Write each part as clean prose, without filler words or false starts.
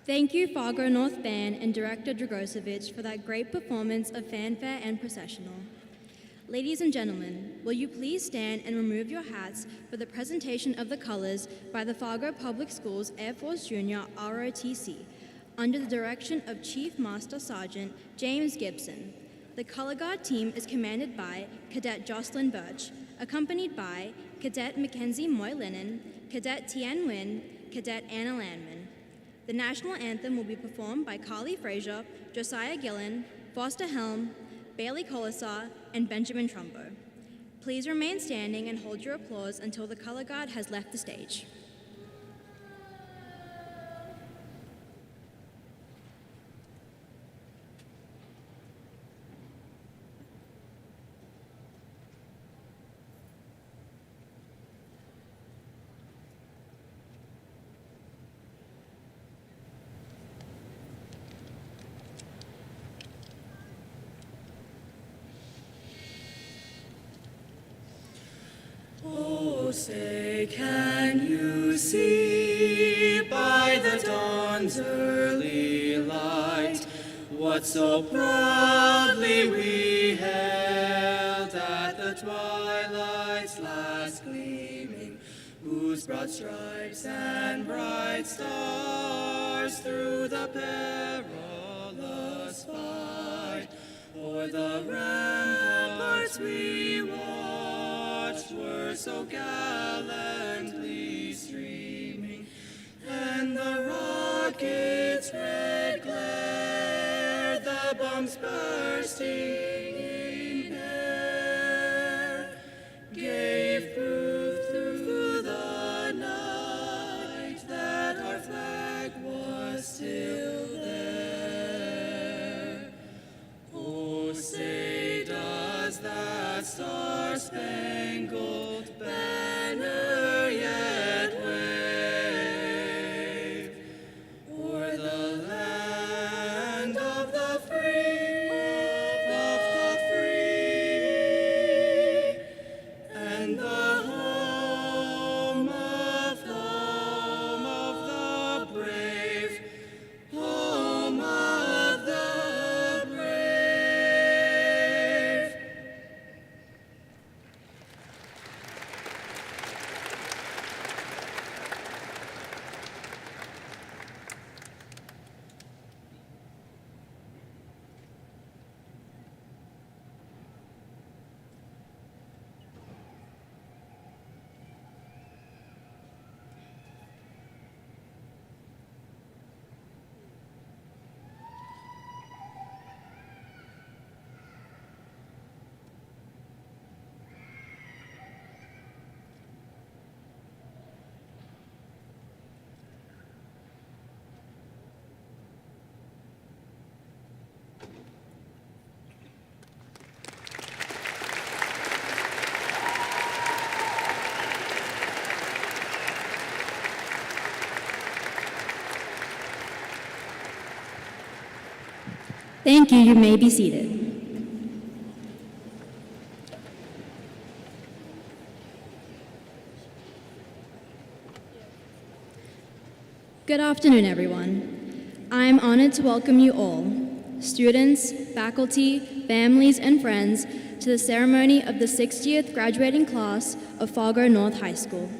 Thank you, Fargo North Band and Director Dragosevich, for that great performance of fanfare and processional. Ladies and gentlemen, will you please stand and remove your hats for the presentation of the colors by the Fargo Public Schools Air Force Junior ROTC, under the direction of Chief Master Sergeant James Gibson. The color guard team is commanded by Cadet Jocelyn Birch, accompanied by Cadet Mackenzie Moy-Linen, Cadet Tian Nguyen, Cadet Anna Landman. The national anthem will be performed by Carly Frazier, Josiah Gillen, Foster Helm, Bailey Colasar, and Benjamin Trumbo. Please remain standing and hold your applause until the color guard has left the stage. Oh, say, can you see by the dawn's early light what so proudly we hailed at the twilight's last gleaming, whose broad stripes and bright stars through the perilous fight o'er the ramparts we watched were so gallantly streaming, and the rocket's red glare, the bombs bursting in air, gave proof through the night that our flag was still there. Oh, say, does that star-spangled banner yet wave o'er the land of the free, and the home of the brave, home of the brave. Thank you. You may be seated. Good afternoon, everyone. I am honored to welcome you all, students, faculty, families, and friends, to the ceremony of the 60th graduating class of Fargo North High School.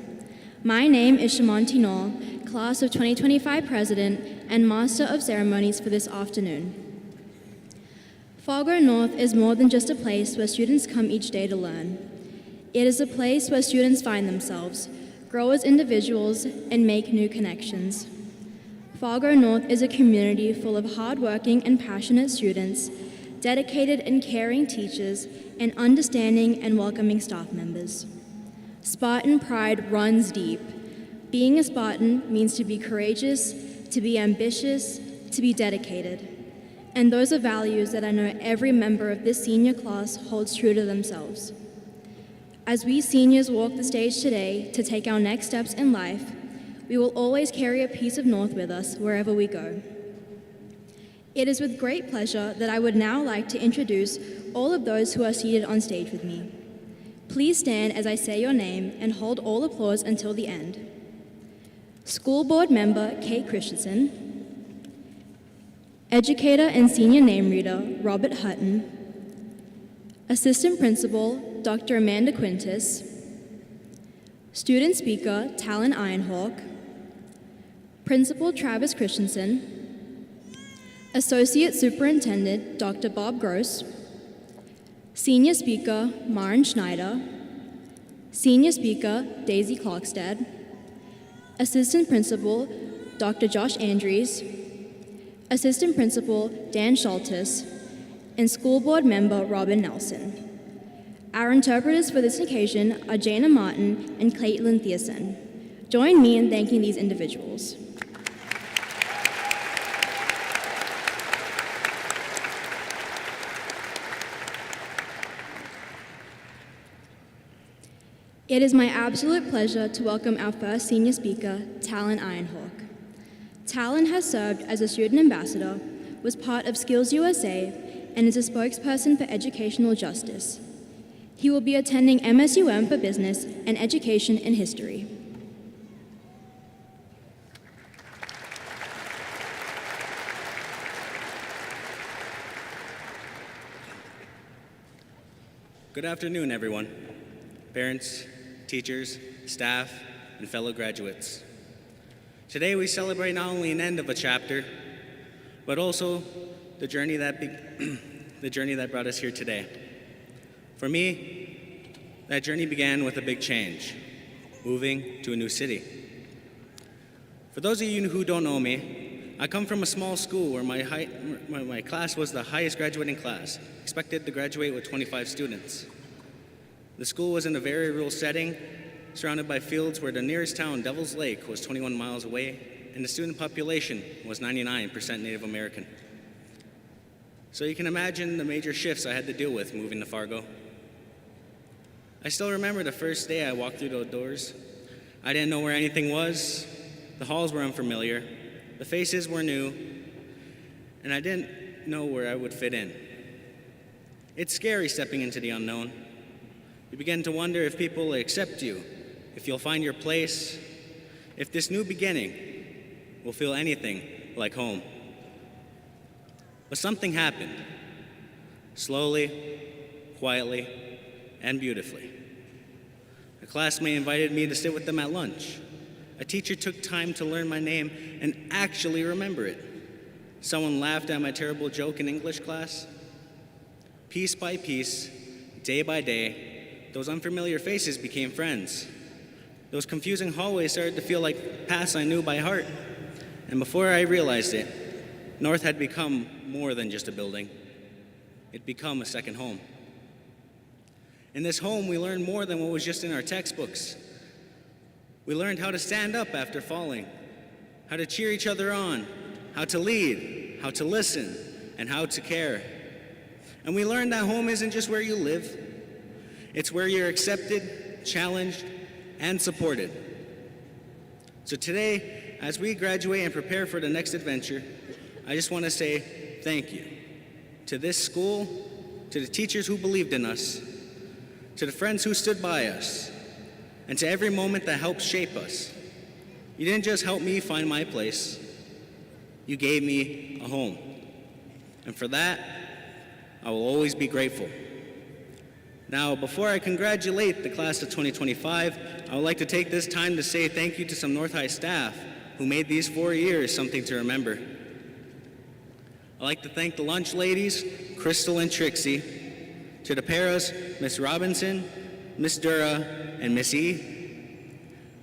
My name is Shamanti Noor, class of 2025 president and master of ceremonies for this afternoon. Fargo North is more than just a place where students come each day to learn. It is a place where students find themselves, grow as individuals, and make new connections. Fargo North is a community full of hardworking and passionate students, dedicated and caring teachers, and understanding and welcoming staff members. Spartan pride runs deep. Being a Spartan means to be courageous, to be ambitious, to be dedicated. And those are values that I know every member of this senior class holds true to themselves. As we seniors walk the stage today to take our next steps in life, we will always carry a piece of North with us wherever we go. It is with great pleasure that I would now like to introduce all of those who are seated on stage with me. Please stand as I say your name and hold all applause until the end. School Board Member Kate Christensen, Educator and Senior Name Reader Robert Hutton, Assistant Principal Dr. Amanda Quintus, Student Speaker Talon Ironhawk, Principal Travis Christensen, Associate Superintendent Dr. Bob Gross, Senior Speaker Maren Schneider, Senior Speaker Daisy Clarkstad, Assistant Principal Dr. Josh Andrews, Assistant Principal Dan Schultes, and School Board Member Robin Nelson. Our interpreters for this occasion are Jana Martin and Caitlin Thiessen. Join me in thanking these individuals. It is my absolute pleasure to welcome our first senior speaker, Talon Ironhawk. Talon has served as a student ambassador, was part of Skills USA, and is a spokesperson for educational justice. He will be attending MSUM for Business and Education in History. Good afternoon, everyone. Parents, teachers, staff, and fellow graduates. Today we celebrate not only an end of a chapter, but also the journey that brought us here today. For me, that journey began with a big change, moving to a new city. For those of you who don't know me, I come from a small school where my class was the highest graduating class, expected to graduate with 25 students. The school was in a very rural setting, surrounded by fields where the nearest town, Devil's Lake, was 21 miles away, and the student population was 99% Native American. So you can imagine the major shifts I had to deal with moving to Fargo. I still remember the first day I walked through those doors. I didn't know where anything was, the halls were unfamiliar, the faces were new, and I didn't know where I would fit in. It's scary stepping into the unknown. You begin to wonder if people will accept you, if you'll find your place, if this new beginning will feel anything like home. But something happened, slowly, quietly, and beautifully. A classmate invited me to sit with them at lunch. A teacher took time to learn my name and actually remember it. Someone laughed at my terrible joke in English class. Piece by piece, day by day, those unfamiliar faces became friends. Those confusing hallways started to feel like paths I knew by heart. And before I realized it, North had become more than just a building. It became a second home. In this home, we learned more than what was just in our textbooks. We learned how to stand up after falling, how to cheer each other on, how to lead, how to listen, and how to care. And we learned that home isn't just where you live. It's where you're accepted, challenged, and supported. So today, as we graduate and prepare for the next adventure, I just want to say thank you to this school, to the teachers who believed in us, to the friends who stood by us, and to every moment that helped shape us. You didn't just help me find my place, you gave me a home. And for that, I will always be grateful. Now, before I congratulate the class of 2025, I would like to take this time to say thank you to some North High staff who made these 4 years something to remember. I'd like to thank the lunch ladies, Crystal and Trixie, to the paras, Miss Robinson, Miss Dura, and Miss E,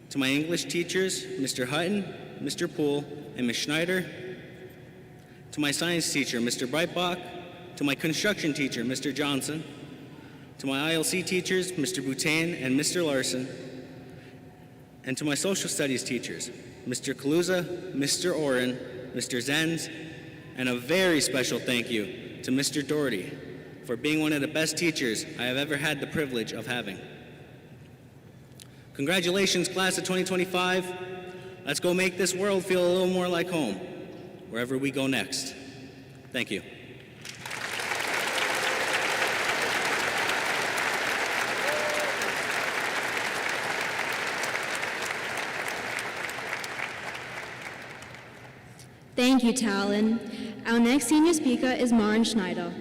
to my English teachers, Mr. Hutton, Mr. Poole, and Miss Schneider, to my science teacher, Mr. Breitbach, to my construction teacher, Mr. Johnson, to my ILC teachers, Mr. Boutain and Mr. Larson, and to my social studies teachers, Mr. Kaluza, Mr. Oren, Mr. Zenz, and a very special thank you to Mr. Doherty for being one of the best teachers I have ever had the privilege of having. Congratulations, class of 2025. Let's go make this world feel a little more like home, wherever we go next. Thank you. Thank you, Talon. Our next senior speaker is Maren Schneider.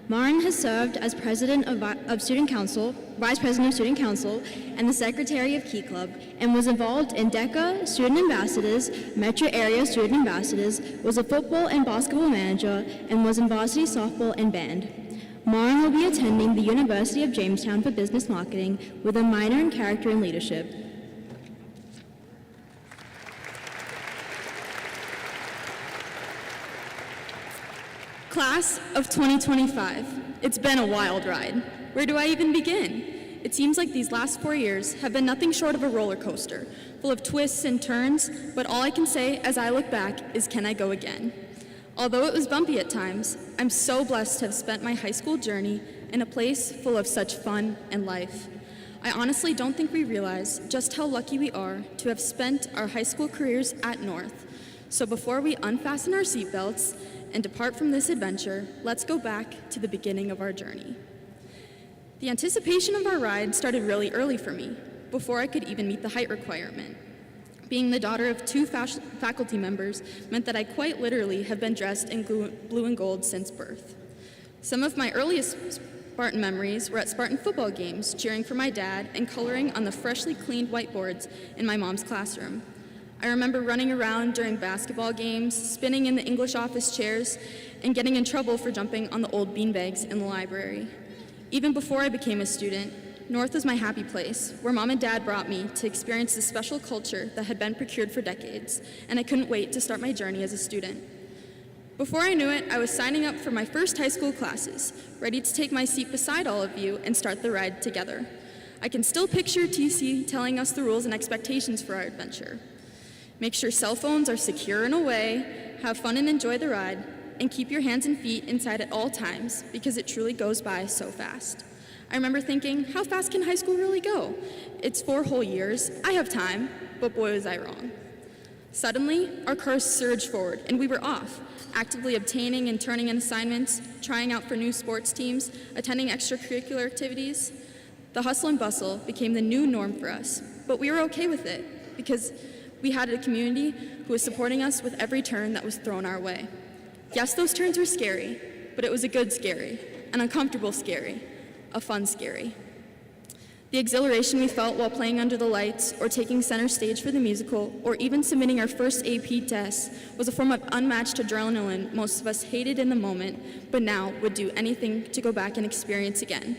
Maren has served as President of Student Council, Vice President of Student Council, and the Secretary of Key Club, and was involved in DECA Student Ambassadors, Metro Area Student Ambassadors, was a football and basketball manager, and was in varsity softball and band. Maren will be attending the University of Jamestown for Business Marketing with a minor in Character and Leadership. Class of 2025. It's been a wild ride. Where do I even begin? It seems like these last 4 years have been nothing short of a roller coaster, full of twists and turns, but all I can say as I look back is, can I go again? Although it was bumpy at times, I'm so blessed to have spent my high school journey in a place full of such fun and life. I honestly don't think we realize just how lucky we are to have spent our high school careers at North. So before we unfasten our seatbelts and depart from this adventure, let's go back to the beginning of our journey. The anticipation of our ride started really early for me, before I could even meet the height requirement. Being the daughter of 2 faculty members meant that I quite literally have been dressed in blue and gold since birth. Some of my earliest Spartan memories were at Spartan football games, cheering for my dad and coloring on the freshly cleaned whiteboards in my mom's classroom. I remember running around during basketball games, spinning in the English office chairs, and getting in trouble for jumping on the old beanbags in the library. Even before I became a student, North was my happy place, where Mom and Dad brought me to experience the special culture that had been procured for decades, and I couldn't wait to start my journey as a student. Before I knew it, I was signing up for my first high school classes, ready to take my seat beside all of you and start the ride together. I can still picture TC telling us the rules and expectations for our adventure. Make sure cell phones are secure and away, have fun and enjoy the ride, and keep your hands and feet inside at all times, because it truly goes by so fast. I remember thinking, how fast can high school really go? It's 4 whole years, I have time, but boy was I wrong. Suddenly, our cars surged forward, and we were off, actively obtaining and turning in assignments, trying out for new sports teams, attending extracurricular activities. The hustle and bustle became the new norm for us, but we were okay with it, because we had a community who was supporting us with every turn that was thrown our way. Yes, those turns were scary, but it was a good scary, an uncomfortable scary, a fun scary. The exhilaration we felt while playing under the lights, or taking center stage for the musical, or even submitting our first AP test was a form of unmatched adrenaline most of us hated in the moment, but now would do anything to go back and experience again.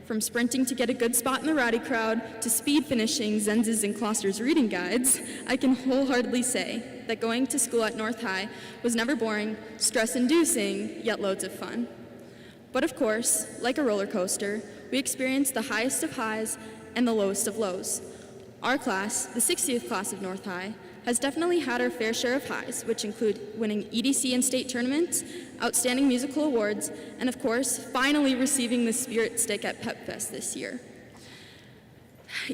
From sprinting to get a good spot in the rowdy crowd, to speed finishing Zenz's and Kloster's reading guides, I can wholeheartedly say that going to school at North High was never boring, stress-inducing, yet loads of fun. But of course, like a roller coaster, we experienced the highest of highs and the lowest of lows. Our class, the 60th class of North High, has definitely had our fair share of highs, which include winning EDC and state tournaments, outstanding musical awards, and of course, finally receiving the Spirit Stick at Pep Fest this year.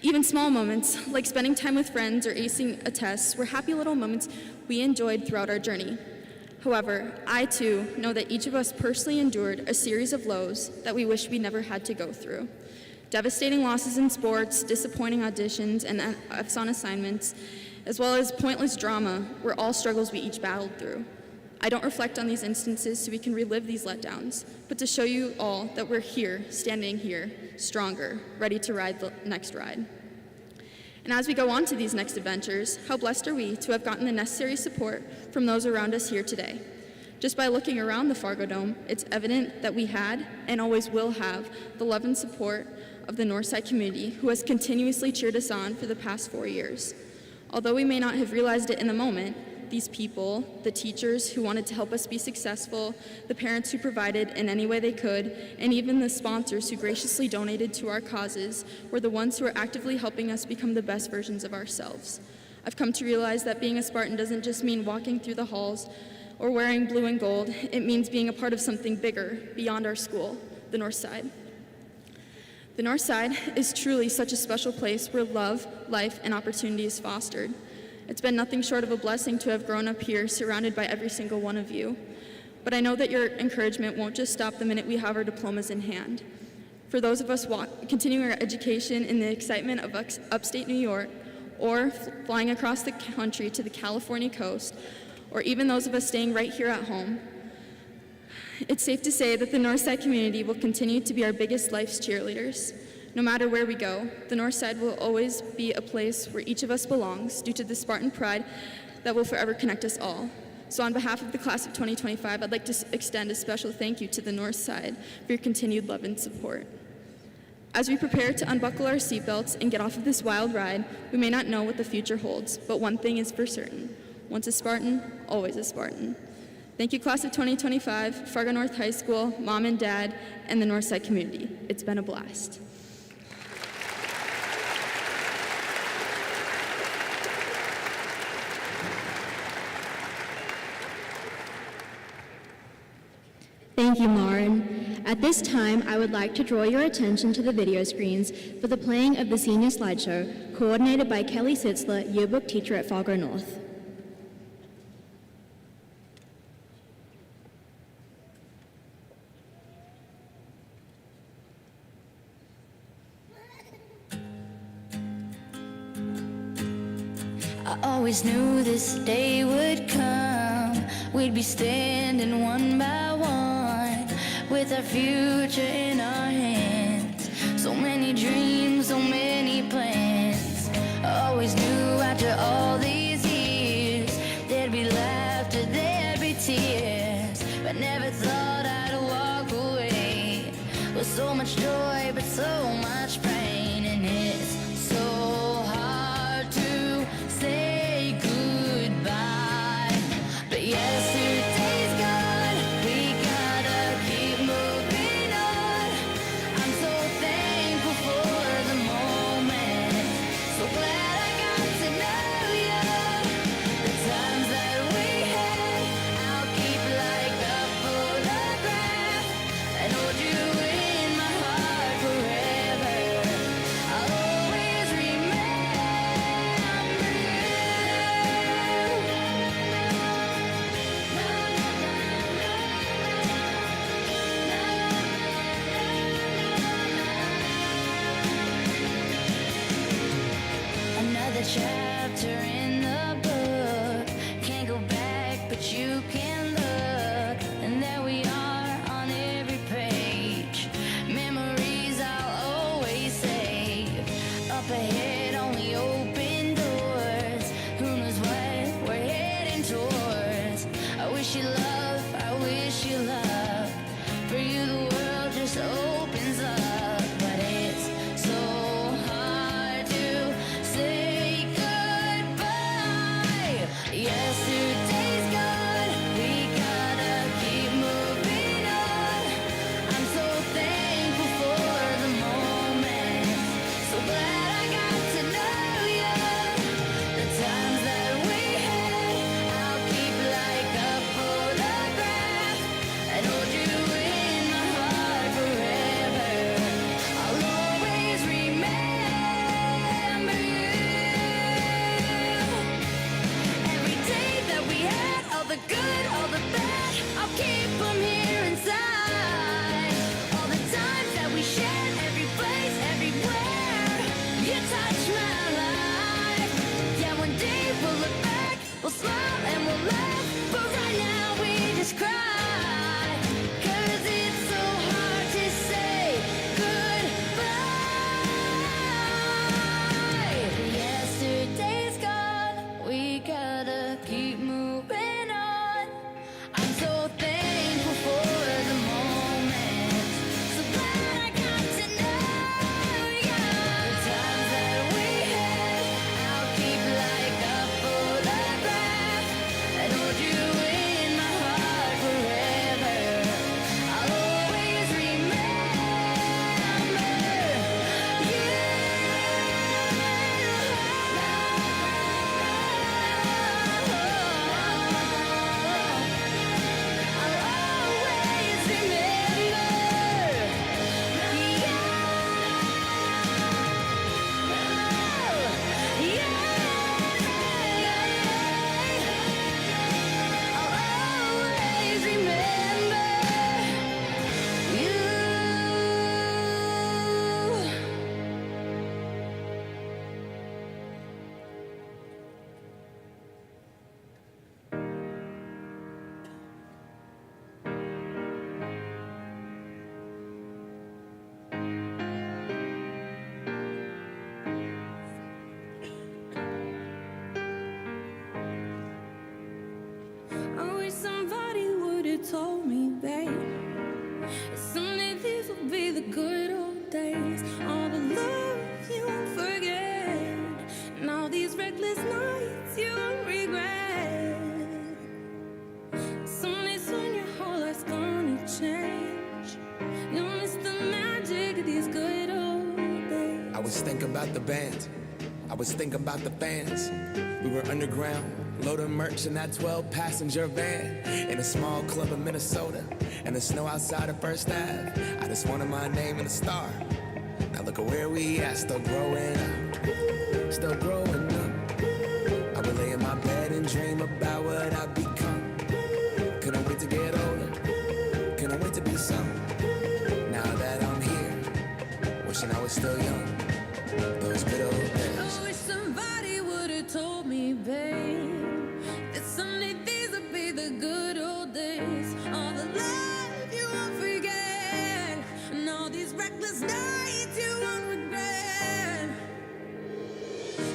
Even small moments, like spending time with friends or acing a test, were happy little moments we enjoyed throughout our journey. However, I too know that each of us personally endured a series of lows that we wish we never had to go through. Devastating losses in sports, disappointing auditions, and F's on assignments, as well as pointless drama, were all struggles we each battled through. I don't reflect on these instances so we can relive these letdowns, but to show you all that we're here, standing here, stronger, ready to ride the next ride. And as we go on to these next adventures, how blessed are we to have gotten the necessary support from those around us here today. Just by looking around the Fargo Dome, it's evident that we had, and always will have, the love and support of the Northside community who has continuously cheered us on for the past 4 years. Although we may not have realized it in the moment, these people, the teachers who wanted to help us be successful, the parents who provided in any way they could, and even the sponsors who graciously donated to our causes were the ones who are actively helping us become the best versions of ourselves. I've come to realize that being a Spartan doesn't just mean walking through the halls or wearing blue and gold. It means being a part of something bigger beyond our school, the North Side. The North Side is truly such a special place where love, life, and opportunity is fostered. It's been nothing short of a blessing to have grown up here, surrounded by every single one of you. But I know that your encouragement won't just stop the minute we have our diplomas in hand. For those of us continuing our education in the excitement of upstate New York, or flying across the country to the California coast, or even those of us staying right here at home, It's safe to say that the Northside community will continue to be our biggest life's cheerleaders. No matter where we go, the Northside will always be a place where each of us belongs due to the Spartan pride that will forever connect us all. So on behalf of the class of 2025, I'd like to extend a special thank you to the Northside for your continued love and support. As we prepare to unbuckle our seatbelts and get off of this wild ride, we may not know what the future holds, but one thing is for certain. Once a Spartan, always a Spartan. Thank you, class of 2025, Fargo North High School, mom and dad, and the Northside community. It's been a blast. Thank you, Lauren. At this time, I would like to draw your attention to the video screens for the playing of the senior slideshow, coordinated by Kelly Sitzler, yearbook teacher at Fargo North. I always knew this day would come. We'd be standing one by one with our future in our hands. So many dreams, so many plans. I always knew after all these years there'd be laughter, there'd be tears, but never thought I'd walk away with so much joy but so much pain. And it's so hard to say goodbye, but yesterday's gone. We gotta keep moving on. I'm so thankful for the moment. So glad I got to know you. The times that we had, I'll keep like a photograph and hold you in my heart forever. I'll always remember another chapter in the book. Can't go back, but you can look. And there we are on every page. Memories I'll always save. Up ahead, only open doors. Who knows what we're heading towards? I wish you love, I wish you love. For you, the world just opens up. But it's so hard to say goodbye. was thinking about the band. I was thinking about the fans. We were underground, loading merch in that 12-passenger van in a small club in Minnesota, and the snow outside of First Ave. I just wanted my name and a star. Now look at where we at, still growing up, still growing up. I would lay in my bed and dream about what I'd become. Couldn't wait to get older, couldn't wait to be some. Now that I'm here, wishing I was still young. Those good old days. I wish somebody would've told me, babe, that someday these would be the good old days. All the love you won't forget, and all these reckless nights you won't regret.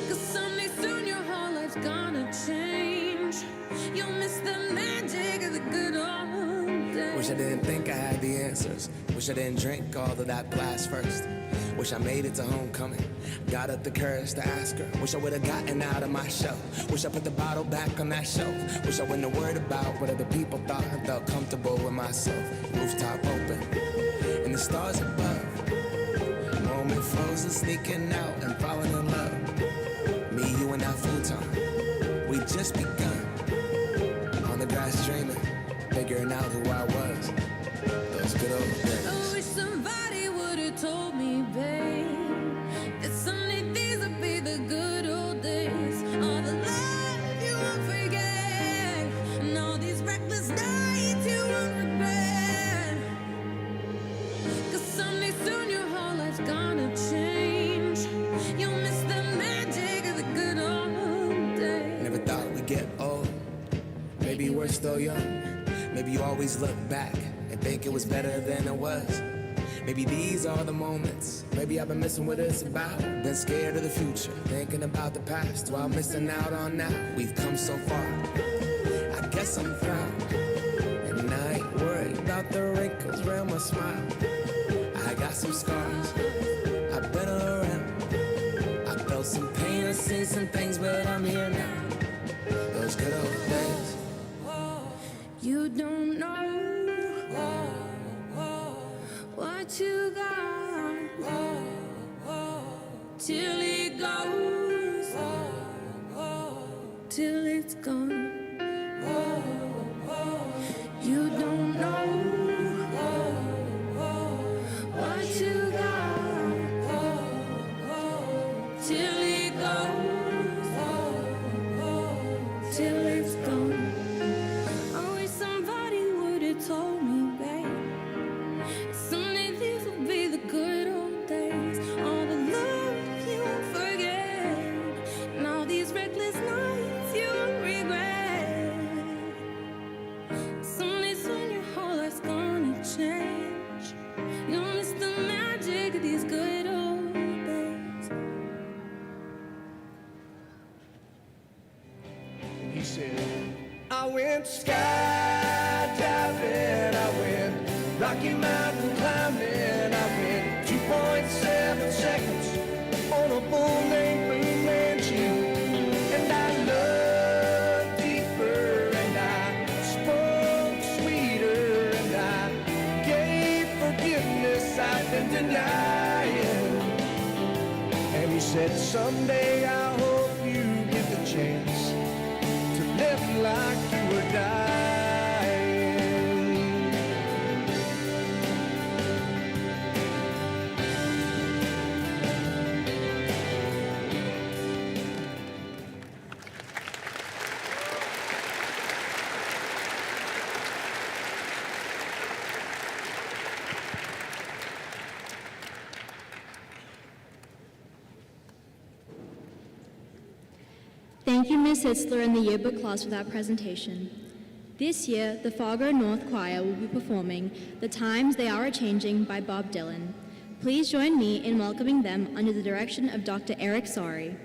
'Cause someday soon your whole life's gonna change. You'll miss the magic of the good old days. Wish I didn't think I had the answers. Wish I didn't drink all of that blast first. Wish I made it to homecoming, got up the courage to ask her. Wish I would've gotten out of my shell. Wish I put the bottle back on that shelf. Wish I wouldn't have worried about what other people thought and felt comfortable with myself. Rooftop open, and the stars above. Moment frozen, sneaking out and falling in love. Me, you, and that futon, we just begun. On the grass dreaming, figuring out who I was. Those good old days. I wish somebody would've told me, babe, that someday these would be the good old days. All the love you won't forget, and all these reckless nights you won't regret. 'Cause someday soon your whole life's gonna change. You'll miss the magic of the good old days. Never thought we'd get old. Maybe we're still young. Maybe you always look back and think it was better than it was. Maybe these are the moments. Maybe I've been missing what it's about. Been scared of the future, thinking about the past while missing out on now. We've come so far, I guess I'm proud. And I ain't worried about the wrinkles around my smile. I got some scars, I've been around. I felt some pain, I've seen some things, but I'm here now. Those good old days. You don't know what you got till it goes, till it's gone. You don't know what you got till it goes, till it's gone. I wish somebody would've told me, babe, someday these will be the good old days. All the love you won't forget, and all these reckless nights you won't regret. Someday soon your whole life's gonna change. You'll miss the magic of these good old days. He said, I went skydiving, I went Rocky Mountain climbing, I went 2.7 seconds on a bull named Blue Manchu. And I loved deeper, and I spoke sweeter, and I gave forgiveness I've been denying. And he said, someday I hope you get the chance to live like you were dying. Thank you, Ms. Hitzler and the yearbook class for that presentation. This year, the Fargo North Choir will be performing The Times They Are A-Changing by Bob Dylan. Please join me in welcoming them under the direction of Dr. Eric Sari.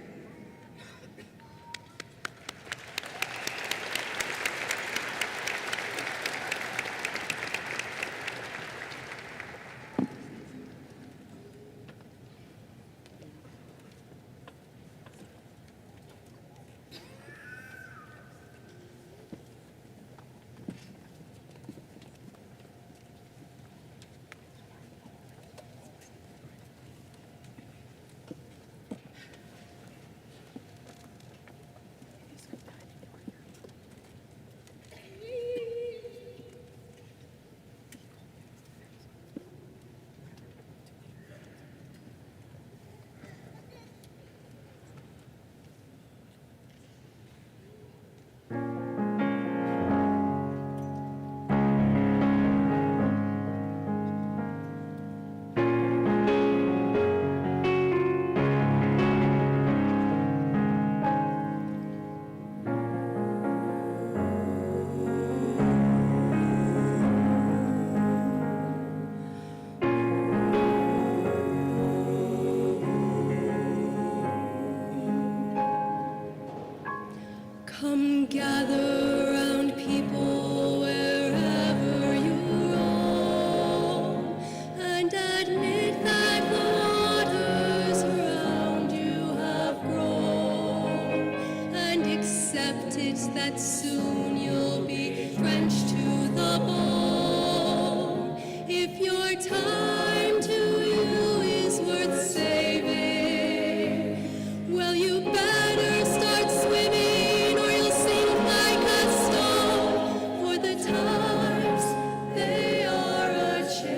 Gather round people wherever you roam, and admit that the waters around you have grown, and accept it that soon you'll be drenched to the bone. If your time to you is worth saving, well, you better start swimming or you'll sink like a stone, for the times, they are a-changing.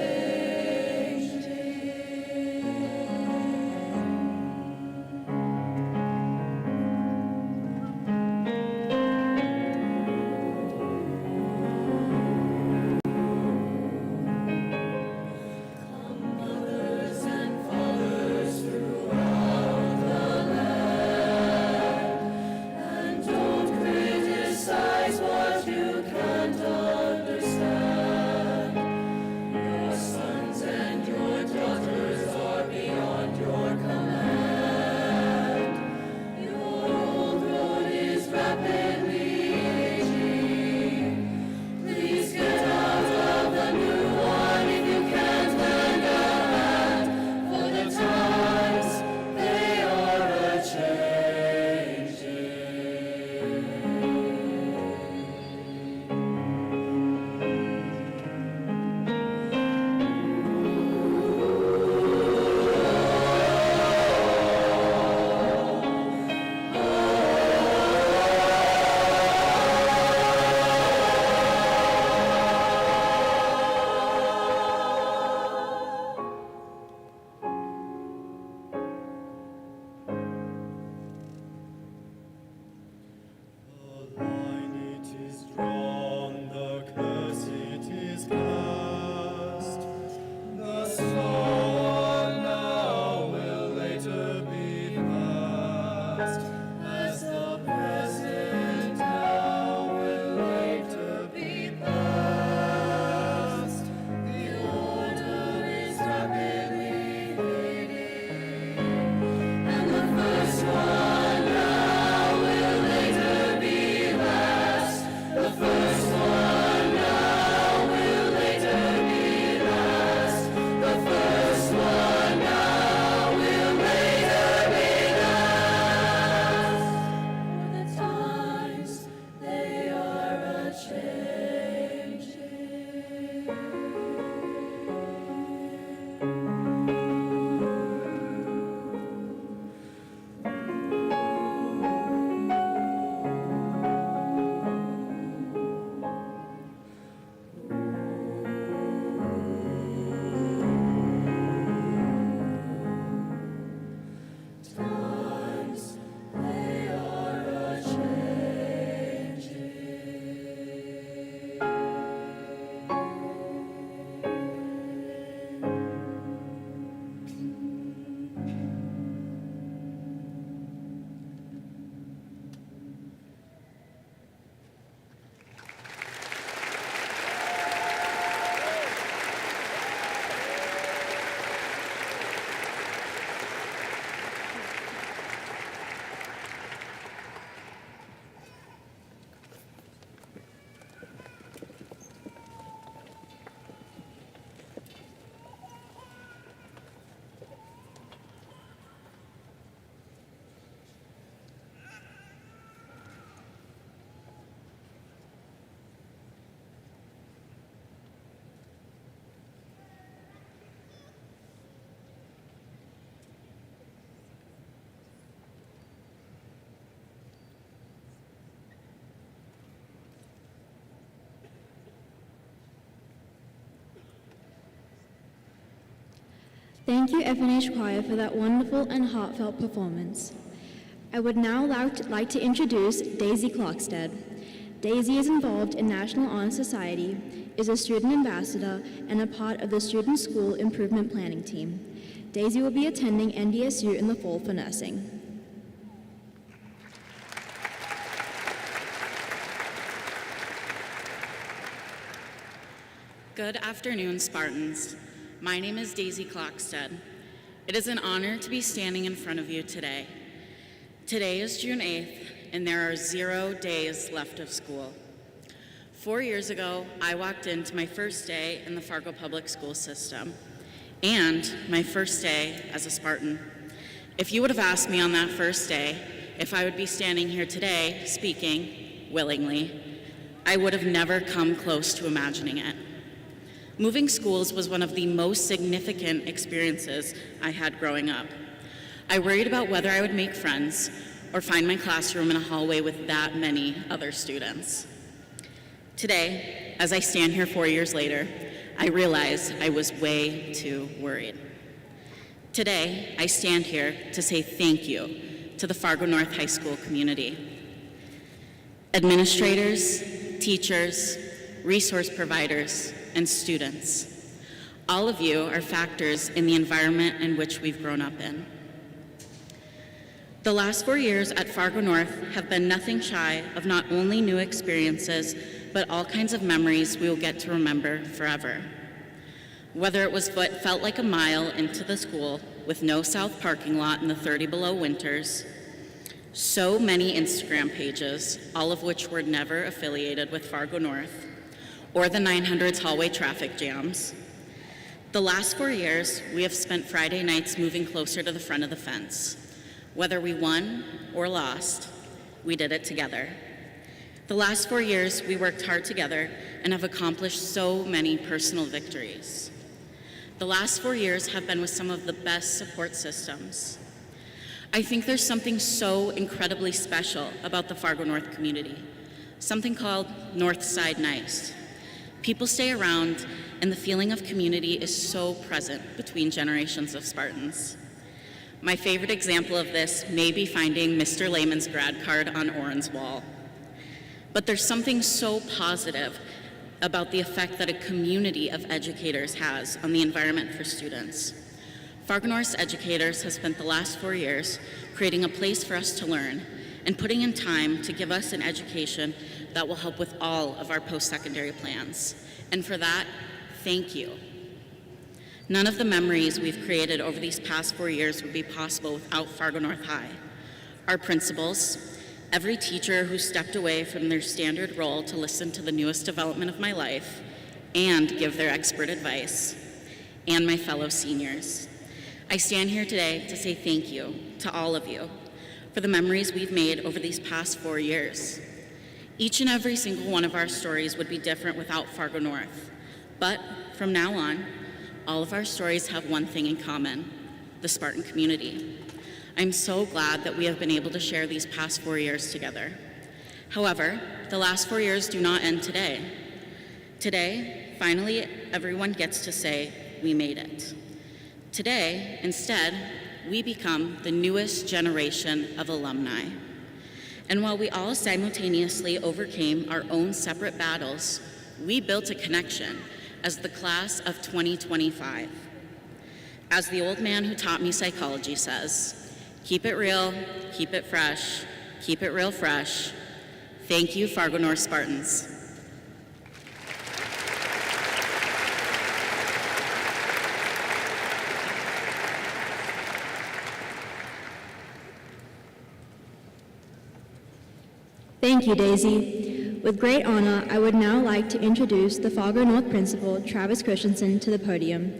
Mothers and fathers throughout the land, and don't criticize what you can't understand. Your sons and your daughters are beyond your command. Your old road is rapidly aging. Please get out of the new one if you can't lend a hand, for the times, they are a-changing. The line it is drawn, the curse it is cast. The sorrow now will later be past, as the present now will later be past. The order is rapidly fading, and the first one now will later be last. The first one now will later be last. The first one now will later be last. For the times, they are a-changing. Times, they are a-changing. Thank you, FNH Choir, for that wonderful and heartfelt performance. I would now like to introduce Daisy Clarkstead. Daisy is involved in National Honor Society, is a student ambassador, and a part of the Student School Improvement Planning Team. Daisy will be attending NDSU in the fall for nursing. Good afternoon, Spartans. My name is Daisy Clarkstead. It is an honor to be standing in front of you today. Today is June 8th, and there are 0 days left of school. 4 years ago, I walked into my first day in the Fargo public school system, and my first day as a Spartan. If you would have asked me on that first day if I would be standing here today speaking willingly, I would have never come close to imagining it. Moving schools was one of the most significant experiences I had growing up. I worried about whether I would make friends or find my classroom in a hallway with that many other students. Today, as I stand here 4 years later, I realize I was way too worried. Today, I stand here to say thank you to the Fargo North High School community. Administrators, teachers, resource providers, and students. All of you are factors in the environment in which we've grown up in. The last 4 years at Fargo North have been nothing shy of not only new experiences, but all kinds of memories we will get to remember forever. Whether it was what felt like a mile into the school with no south parking lot in the 30 below winters, so many Instagram pages, all of which were never affiliated with Fargo North, or the 900s hallway traffic jams. The last 4 years, we have spent Friday nights moving closer to the front of the fence. Whether we won or lost, we did it together. The last 4 years, we worked hard together and have accomplished so many personal victories. The last 4 years have been with some of the best support systems. I think there's something so incredibly special about the Fargo North community, something called North Side Nice. People stay around, and the feeling of community is so present between generations of Spartans. My favorite example of this may be finding Mr. Lehman's grad card on Oren's wall. But there's something so positive about the effect that a community of educators has on the environment for students. Fargo North's educators have spent the last 4 years creating a place for us to learn and putting in time to give us an education that will help with all of our post-secondary plans. And for that, thank you. None of the memories we've created over these past 4 years would be possible without Fargo North High. Our principals, every teacher who stepped away from their standard role to listen to the newest development of my life and give their expert advice, and my fellow seniors. I stand here today to say thank you to all of you for the memories we've made over these past 4 years. Each and every single one of our stories would be different without Fargo North, but from now on, all of our stories have one thing in common: the Spartan community. I'm so glad that we have been able to share these past 4 years together. However, the last 4 years do not end today. Today, finally, everyone gets to say, we made it. Today, instead, we become the newest generation of alumni. And while we all simultaneously overcame our own separate battles, we built a connection as the class of 2025. As the old man who taught me psychology says, keep it real, keep it fresh, keep it real fresh. Thank you, Fargo North Spartans. Thank you, Daisy. With great honor, I would now like to introduce the Fargo North Principal, Travis Christensen, to the podium.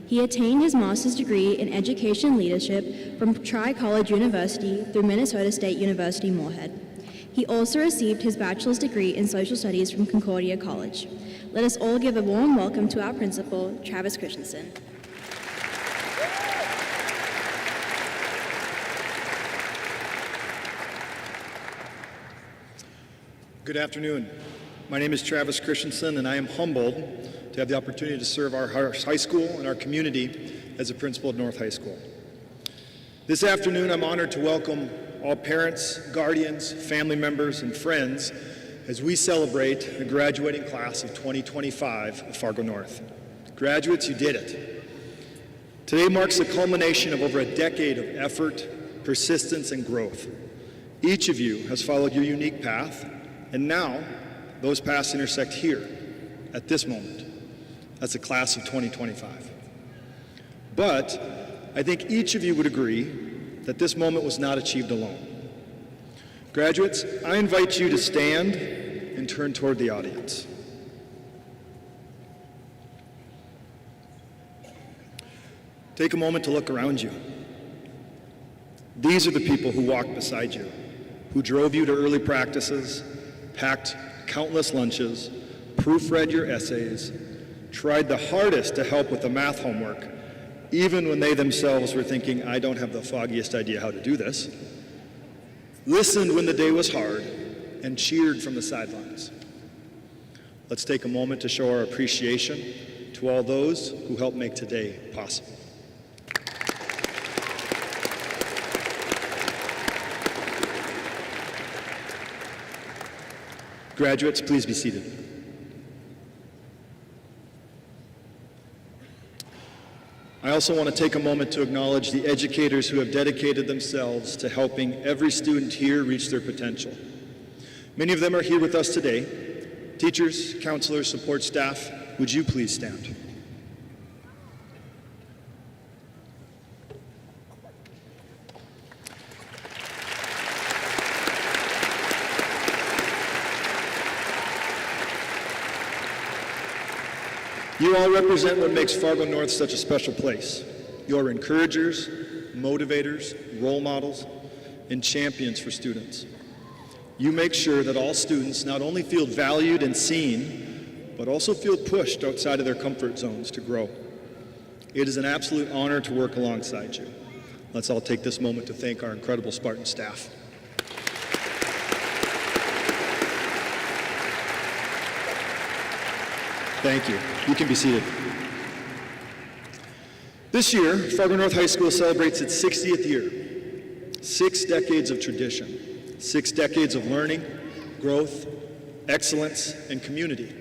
He attained his master's degree in education leadership from Tri-College University through Minnesota State University, Moorhead. He also received his bachelor's degree in social studies from Concordia College. Let us all give a warm welcome to our principal, Travis Christensen. Good afternoon. My name is Travis Christensen, and I am humbled to have the opportunity to serve our high school and our community as a principal at North High School. This afternoon, I'm honored to welcome all parents, guardians, family members, and friends as we celebrate the graduating class of 2025 of Fargo North. Graduates, you did it. Today marks the culmination of over a decade of effort, persistence, and growth. Each of you has followed your unique path, and now those paths intersect here at this moment as the class of 2025. But I think each of you would agree that this moment was not achieved alone. Graduates, I invite you to stand and turn toward the audience. Take a moment to look around you. These are the people who walked beside you, who drove you to early practices, packed countless lunches, proofread your essays, tried the hardest to help with the math homework, even when they themselves were thinking, I don't have the foggiest idea how to do this, listened when the day was hard, and cheered from the sidelines. Let's take a moment to show our appreciation to all those who helped make today possible. Graduates, please be seated. I also want to take a moment to acknowledge the educators who have dedicated themselves to helping every student here reach their potential. Many of them are here with us today. Teachers, counselors, support staff, would you please stand? You all represent what makes Fargo North such a special place. You're encouragers, motivators, role models, and champions for students. You make sure that all students not only feel valued and seen, but also feel pushed outside of their comfort zones to grow. It is an absolute honor to work alongside you. Let's all take this moment to thank our incredible Spartan staff. Thank you. You can be seated. This year, Fargo North High School celebrates its 60th year. 6 decades of tradition, 6 decades of learning, growth, excellence, and community.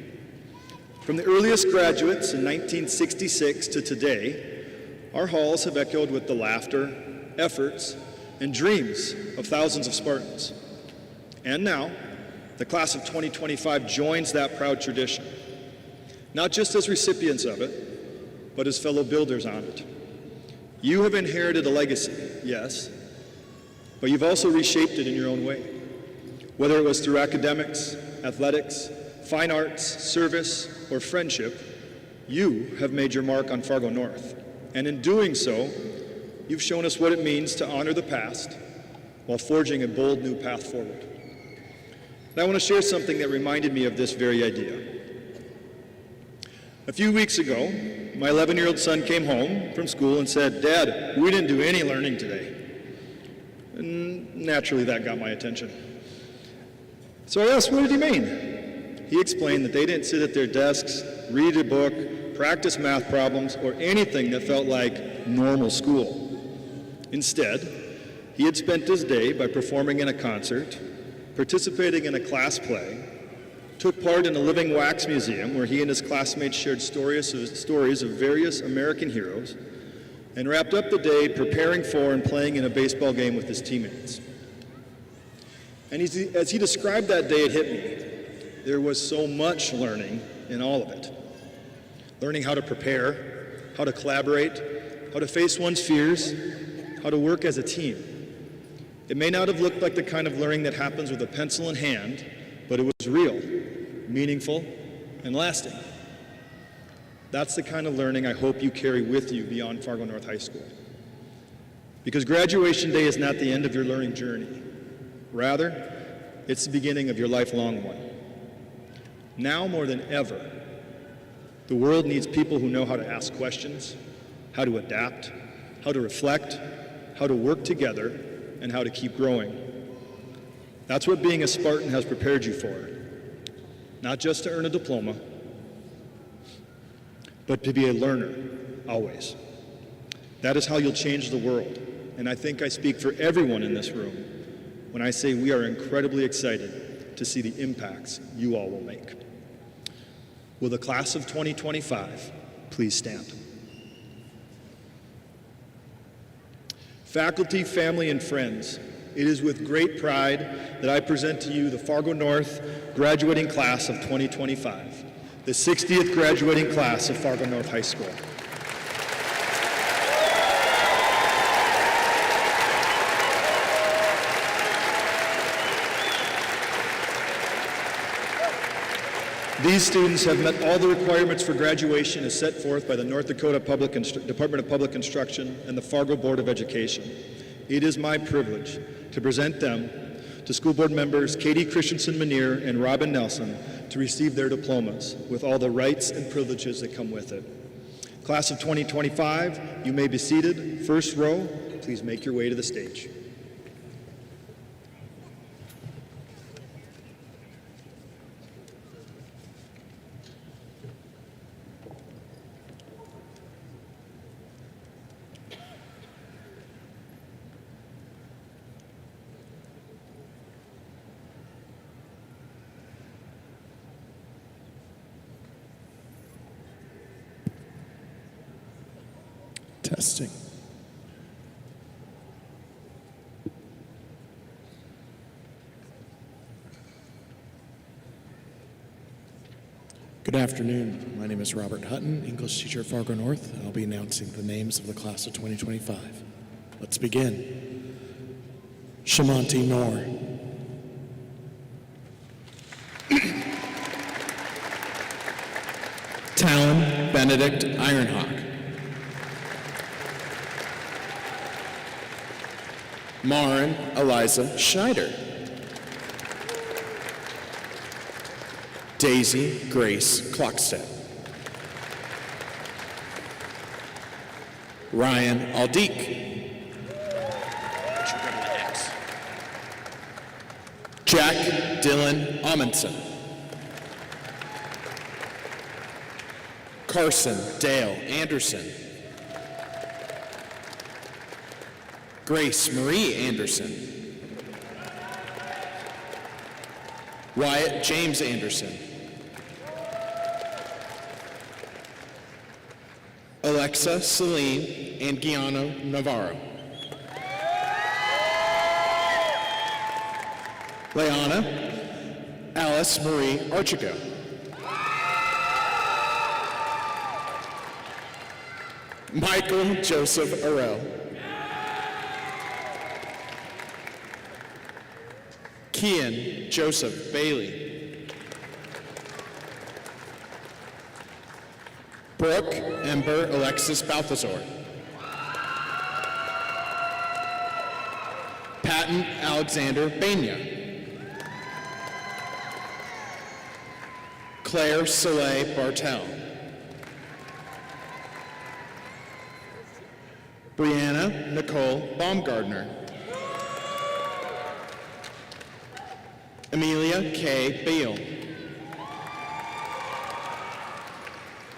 From the earliest graduates in 1966 to today, our halls have echoed with the laughter, efforts, and dreams of thousands of Spartans. And now, the class of 2025 joins that proud tradition. Not just as recipients of it, but as fellow builders on it. You have inherited a legacy, yes, but you've also reshaped it in your own way. Whether it was through academics, athletics, fine arts, service, or friendship, you have made your mark on Fargo North. And in doing so, you've shown us what it means to honor the past while forging a bold new path forward. And I want to share something that reminded me of this very idea. A few weeks ago, my 11-year-old son came home from school and said, "Dad, we didn't do any learning today." And naturally, that got my attention. So I asked, what did he mean? He explained that they didn't sit at their desks, read a book, practice math problems, or anything that felt like normal school. Instead, he had spent his day by performing in a concert, participating in a class play, took part in a living wax museum where he and his classmates shared stories of various American heroes, and wrapped up the day preparing for and playing in a baseball game with his teammates. And as he described that day, it hit me. There was so much learning in all of it. Learning how to prepare, how to collaborate, how to face one's fears, how to work as a team. It may not have looked like the kind of learning that happens with a pencil in hand, but it was real, meaningful, and lasting. That's the kind of learning I hope you carry with you beyond Fargo North High School. Because graduation day is not the end of your learning journey. Rather, it's the beginning of your lifelong one. Now more than ever, the world needs people who know how to ask questions, how to adapt, how to reflect, how to work together, and how to keep growing. That's what being a Spartan has prepared you for. Not just to earn a diploma, but to be a learner, always. That is how you'll change the world. And I think I speak for everyone in this room when I say we are incredibly excited to see the impacts you all will make. Will the class of 2025 please stand? Faculty, family, and friends, it is with great pride that I present to you the Fargo North graduating class of 2025, the 60th graduating class of Fargo North High School. These students have met all the requirements for graduation as set forth by the North Dakota Department of Public Instruction and the Fargo Board of Education. It is my privilege to present them to school board members Katie Christensen Manier and Robin Nelson to receive their diplomas with all the rights and privileges that come with it. Class of 2025, you may be seated. First row, please make your way to the stage. Testing. Good afternoon. My name is Robert Hutton, English teacher at Fargo North. I'll be announcing the names of the class of 2025. Let's begin. Shamanti Noor. Talon Benedict Ironhawk. Maren Eliza Schneider. Daisy Grace Klockstedt. Ryan Aldeek. Jack Dylan Amundsen. Carson Dale Anderson. Grace Marie Anderson. Wyatt James Anderson. Alexa Celine Anguiano Navarro. Leanna Alice Marie Archigo. Michael Joseph Arell. Kian Joseph Bailey. Brooke Ember Alexis Balthazar. Patton Alexander Bania. Claire Soleil Bartel. Brianna Nicole Baumgardner. Amelia K. Beal.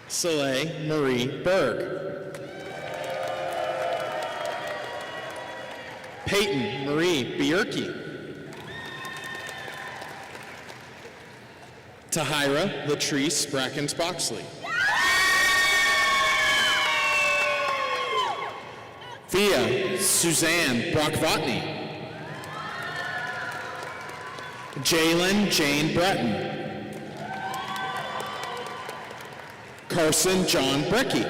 Soleil Marie Berg. Peyton Marie Bierke. Tahira Latrice Brackens Boxley. Thea Suzanne Brockvotny. Jalen Jane Breton. Carson John Brecky.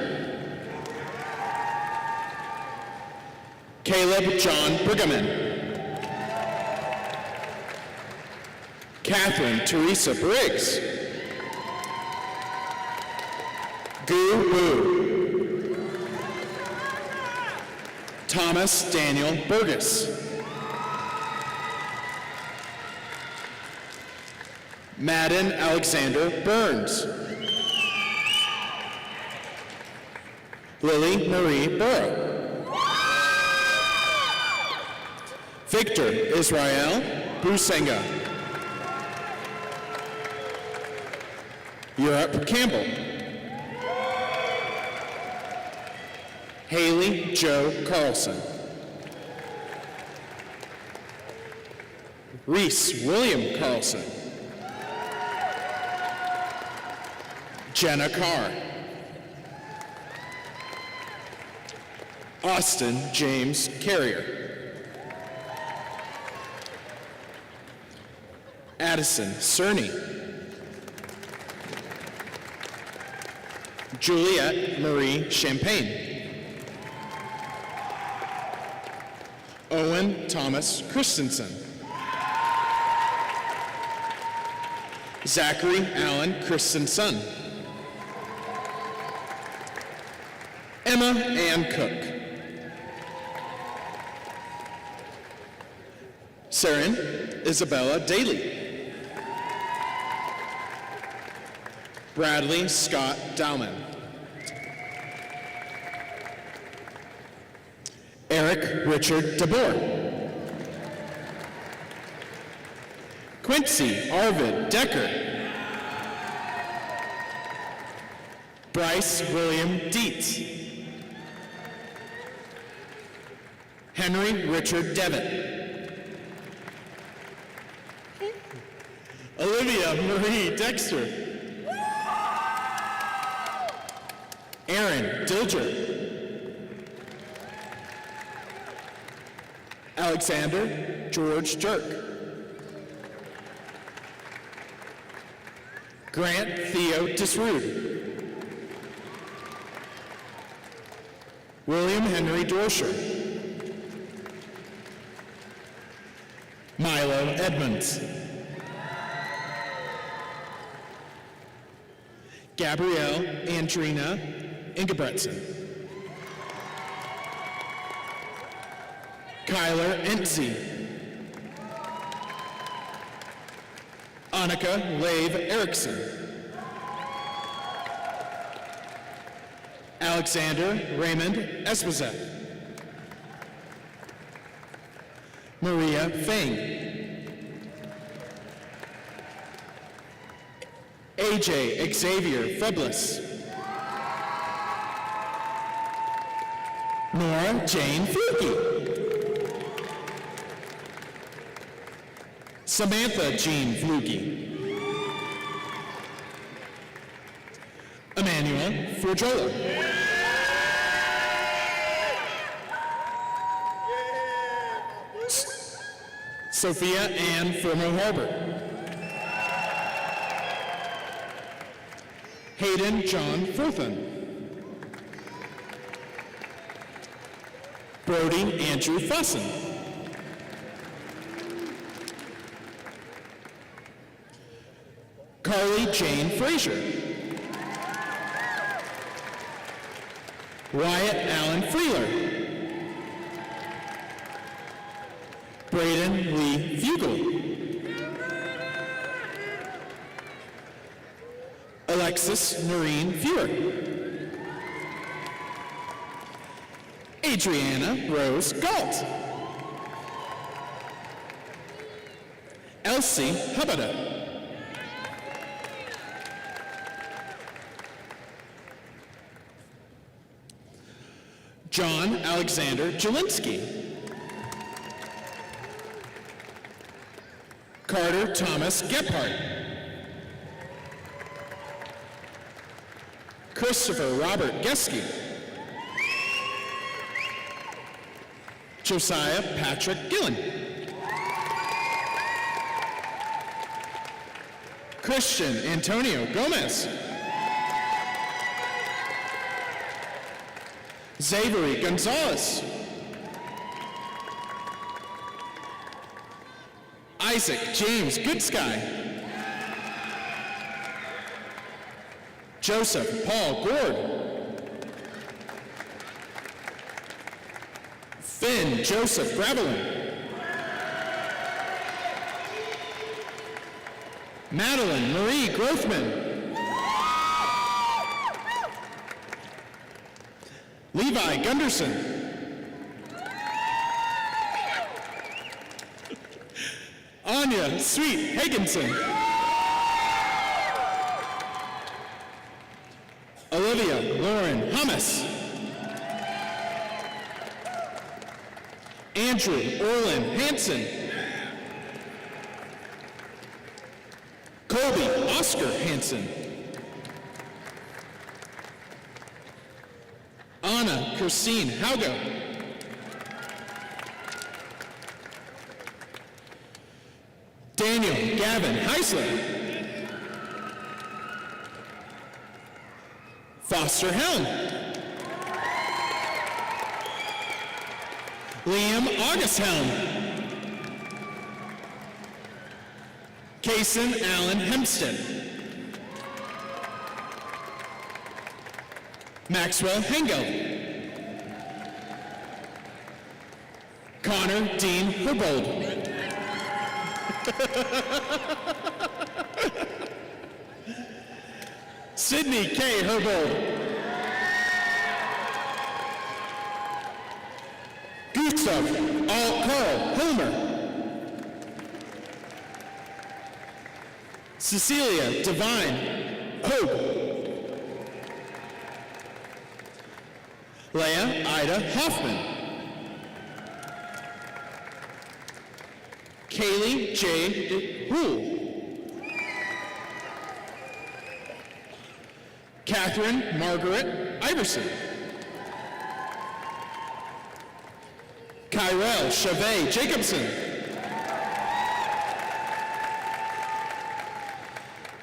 Caleb John Brigham. Catherine Teresa Briggs. Gu Wu. Thomas Daniel Burgess. Madden Alexander Burns. Lily Marie Burrow. Victor Israel Busenga. Europe Campbell. Haley Joe Carlson. Reese William Carlson. Jenna Carr. Austin James Carrier. Addison Cerny. Juliette Marie Champagne. Owen Thomas Christensen. Zachary Allen Christensen. Emma Ann Cook. Saren Isabella Daly. Bradley Scott Dowman. Eric Richard DeBoer. Quincy Arvid Decker. Bryce William Dietz. Henry Richard Devitt. Olivia Marie Dexter. Aaron Dilger. Alexander George Jerk. Grant Theo Disrude. William Henry Dorsher. Milo Edmonds. Gabrielle Andrina Ingebretson. Kyler Entzi. Annika Lave Erickson. Alexander Raymond Espizet. Maria Fang. AJ Xavier Feblis. Nora Jane Fluke. Samantha Jean Fluke. Emmanuel Forjola. Sophia Ann Firmo Harbor. Hayden John Forthen. Brody Andrew Fussen. Carly Jane Frazier. Wyatt Allen Freeler. Braden Lee Fugel. Alexis Noreen Fewer. Adriana Rose Galt. Elsie Hubada. John Alexander Jelinski. Carter Thomas Gephardt. Christopher Robert Geske. Josiah Patrick Gillen. Christian Antonio Gomez. Xavier Gonzalez. Isaac James Goodsky. Joseph Paul Gord. Finn Joseph Gravelin. Madeline Marie Grothman. Levi Gunderson. Anya Sweet Higginson. Olivia Lauren Hummus. Andrew Orlin Hansen. Colby Oscar Hansen. Anna Christine Haugo. Daniel Gavin Heisler. Foster Helm. Liam August Helm. Kason Allen Hempstead. Maxwell Hengel. Connor Dean Herbold. Sydney K. Herbold. Gustav Carl Hilmer. Cecilia Divine Hope. Leah Ida Hoffman. Kaylee J. Houle. Catherine Margaret Iverson. Kyrell Chavez Jacobson.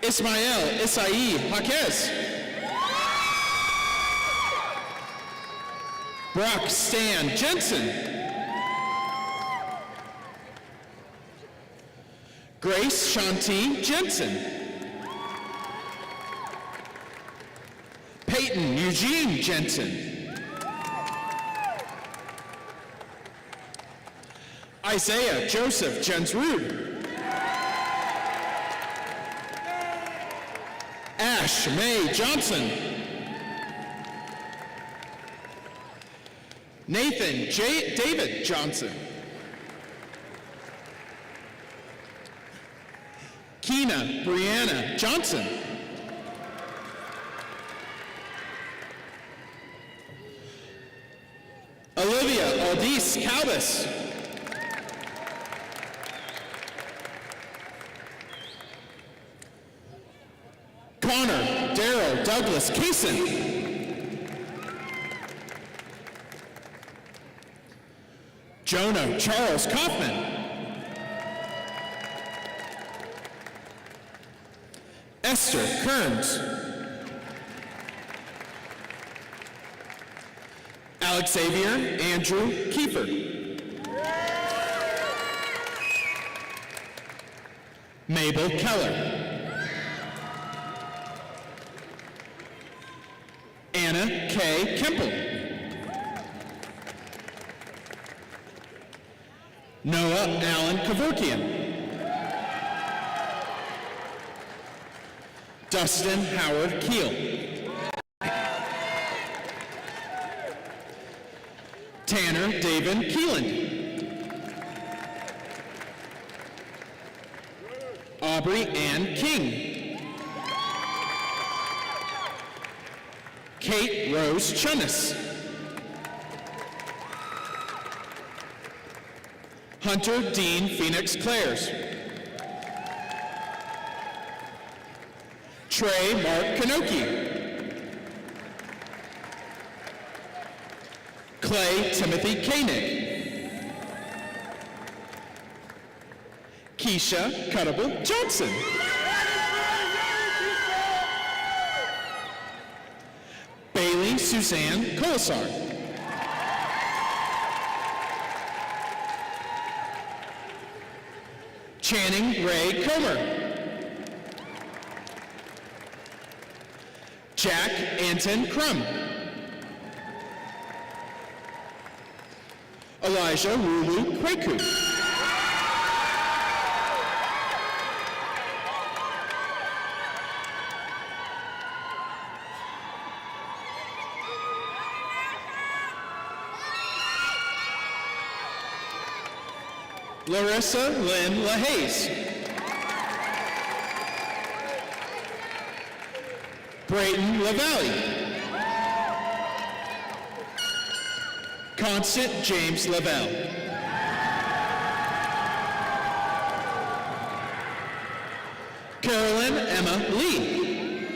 Ismael Isai Jaquez. Brock Stan Jensen. Grace Shanti Jensen. Peyton Eugene Jensen. Isaiah Joseph Jensrud. Ash May Johnson. Nathan J. David Johnson. Keena Brianna Johnson. Olivia Aldis Calvis. Connor Daryl Douglas Kaysen. Jonah Charles Kaufman. Esther Kearns. Alexavier Andrew Kiefer. Mabel Keller. Anna K. Kemple. Noah Allen Kevorkian. Dustin Howard Keel. Tanner David Keeland. Aubrey Ann King. Kate Rose Chunnis. Hunter Dean Phoenix Clares. Trey Mark Kanoki. Clay Timothy Koenig. Keisha Cuttable Johnson. Bailey Suzanne Colasar. Channing Ray Comer. Jack Anton Crum. Elijah Wulu Kwaku. Larissa Lynn LaHaze. Brayton LaValle. Constant James Lavelle. Carolyn Emma Lee.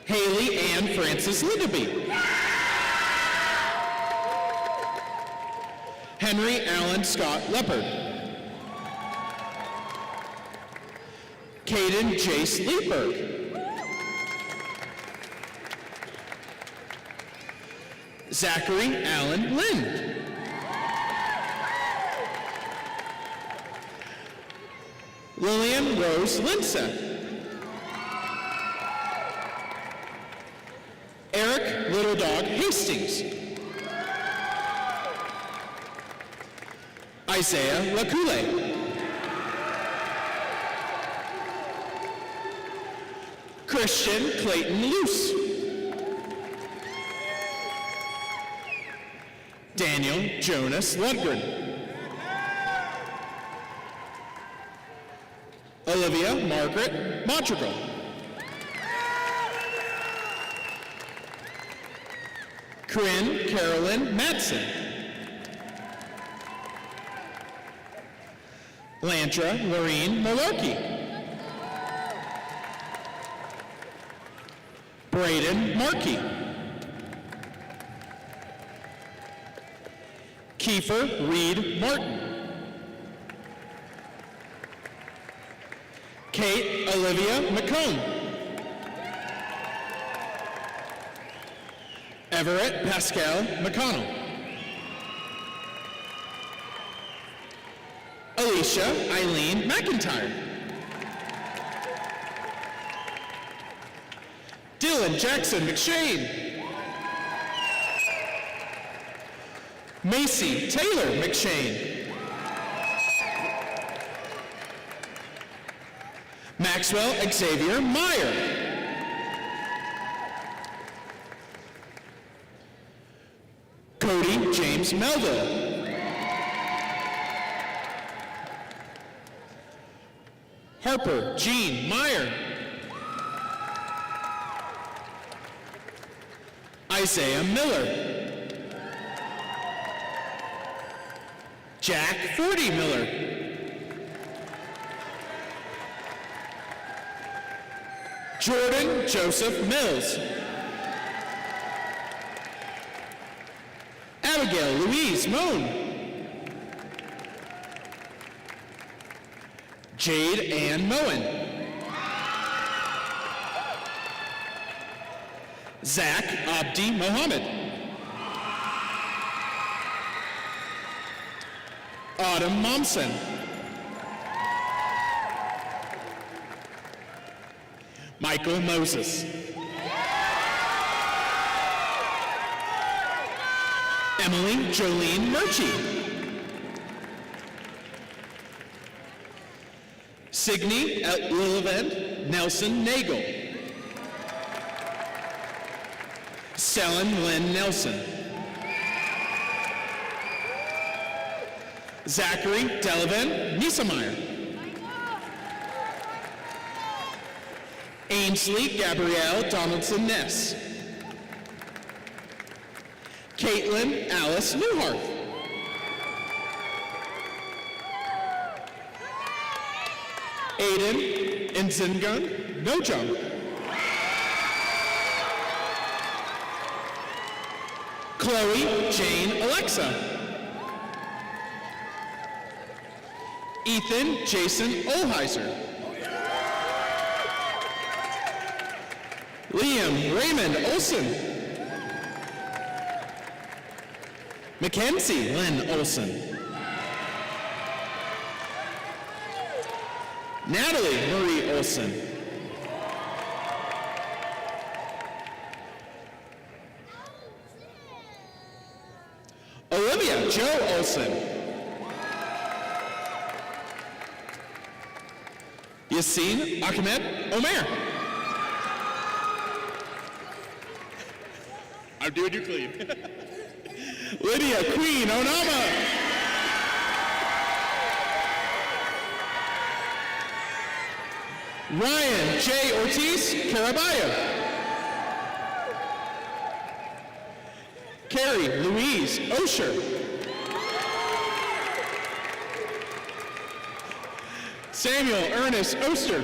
Haley Ann Francis Lideby. Henry Allen Scott Leopard. Caden Jace Leeberg. Zachary Allen Lynn. Lillian Rose Linseth. Eric Little Dog Hastings. Isaiah Lakule. Christian Clayton Luce. Daniel Jonas Lundgren. Olivia Margaret Madrigal. Corinne Carolyn Matson. Landra Lorene Malarkey. Braden Markey. Kiefer Reed Martin. Kate Olivia McComb. Everett Pascal McConnell. Alicia Eileen McIntyre. Dylan Jackson McShane. Macy Taylor McShane. Maxwell Xavier Meyer. Cody James Melville. Harper Jean Meyer. Isaiah Miller. Jack Forty Miller. Jordan Joseph Mills. Abigail Louise Moan. Jade Ann Moen. Zach Abdi Mohammed. Autumn Momsen. Michael Moses. Emily Jolene Murchie. Signe Lillivend Nelson Nagel. Selen Lynn Nelson. Zachary Delavan Niesemeyer. Ainsley Gabrielle Donaldson Ness. Caitlin Alice Newhart. Aiden Nzingun Nojung. Chloe Jane Alexa. Ethan Jason Olheiser. Liam Raymond Olson. Mackenzie Lynn Olson. Natalie Marie Olson. Olivia Joe Olson. Yassine Ahmed Omer. I'm doing you clean. Lydia Queen Onama. Ryan J. Ortiz Carabaya. Carrie Louise Osher. Samuel Ernest Oster.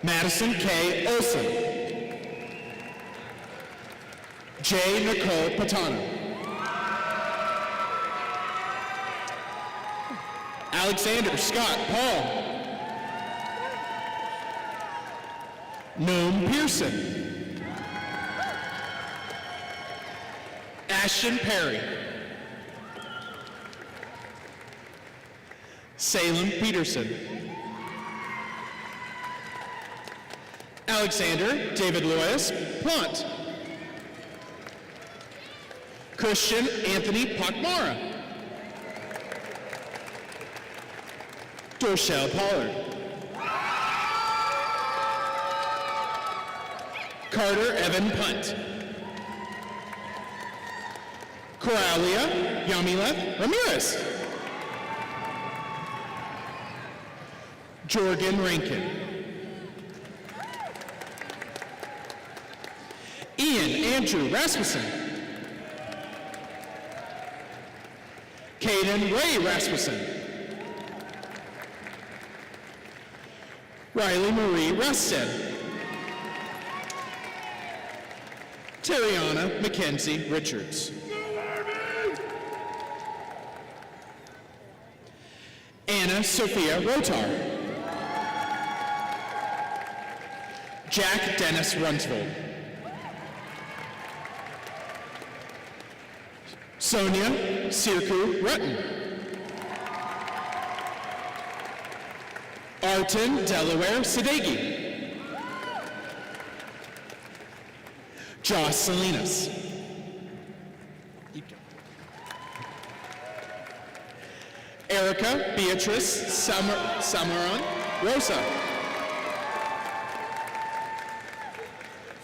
Madison K. Olson. J. Nicole Patano. Alexander Scott Paul. Noam Pearson. Ashton Perry. Salem Peterson. Alexander David Loyas Plant. Christian Anthony Pakmara. Dorchelle Pollard. Carter Evan Punt. Coralia Yamileth Ramirez. Jorgen Rankin. Ian Andrew Rasmussen. Caden Ray Rasmussen. Riley Marie Rusted. Terriana Mackenzie Richards. Anna Sophia Rotar. Jack Dennis Runsvold. Sonia Sirku Rutten. Arton Delaware Sadegi. Josh Salinas. Erica Beatrice Samaran Rosa.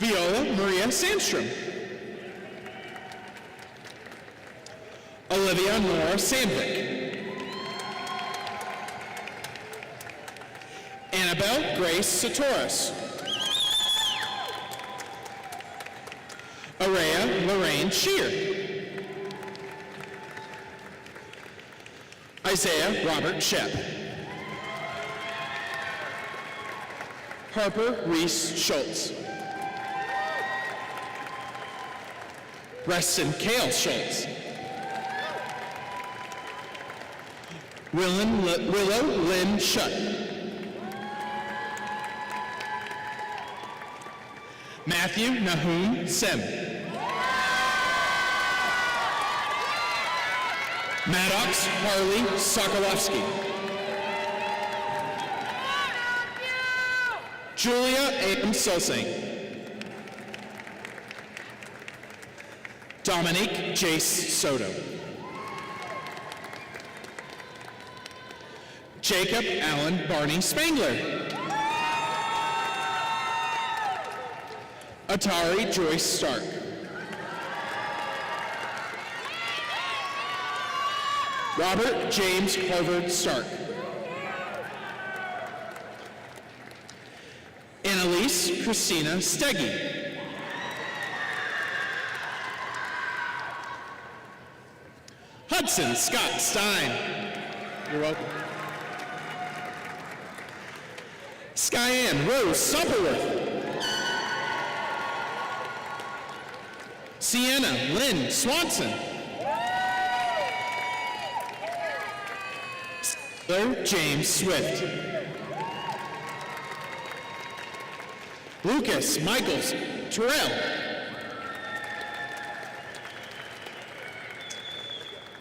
Viola Maria Sandstrom. Olivia Nora Sandvik. Annabelle Grace Satoris. Araya Lorraine Shear. Isaiah Robert Shep. Harper Reese Schultz. Preston Kale Schultz. Willow Lynn Shutt. Matthew Nahum Sim. Maddox Harley Sokolowski. Julia A.M. Sosing. Dominique Jace Soto. Jacob Allen Barney Spangler. Atari Joyce Stark. Robert James Harvard Stark. Annalise Christina Steggy. Hudson Scott Stein. You're welcome. Skyanne Rose Supperworth. Sienna Lynn Swanson. James Swift. Lucas Michaels Terrell.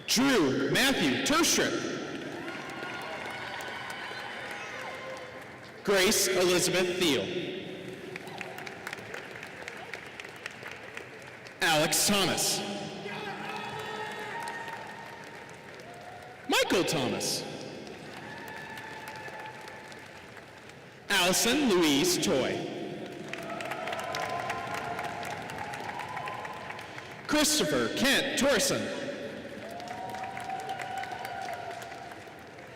Drew Matthew Terstrip. Grace Elizabeth Thiel. Alex Thomas. Michael Thomas. Allison Louise Toy. Christopher Kent Torson.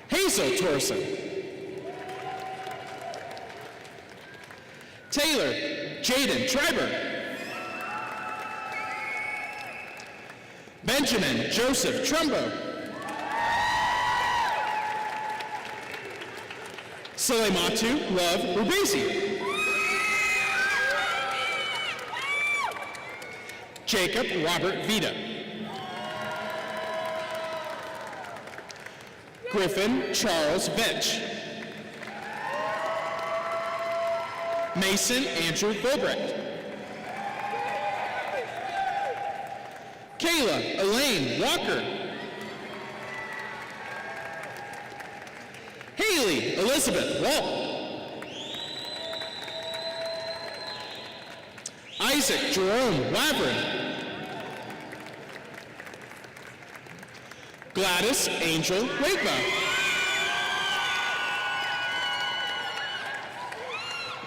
Hazel Torson. Taylor Jaden Triber. Benjamin Joseph Trumbo. Suleimatu Love Rubezi. Jacob Robert Vita. Griffin Charles Bench. Mason Andrew Fulbrecht. Kayla Elaine Walker. Haley Elizabeth Wall. Isaac Jerome Laverne. Gladys Angel Wigma.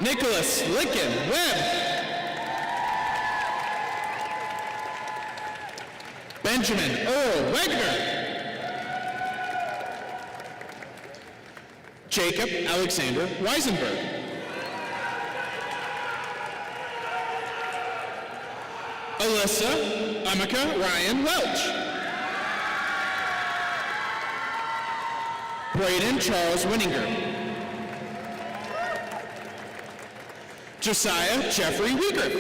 Nicholas Lincoln Webb. Benjamin Earl Wegner. Jacob Alexander Weisenberg. Alyssa Amika Ryan Welch. Braden Charles Winninger. Josiah Jeffrey Weaker.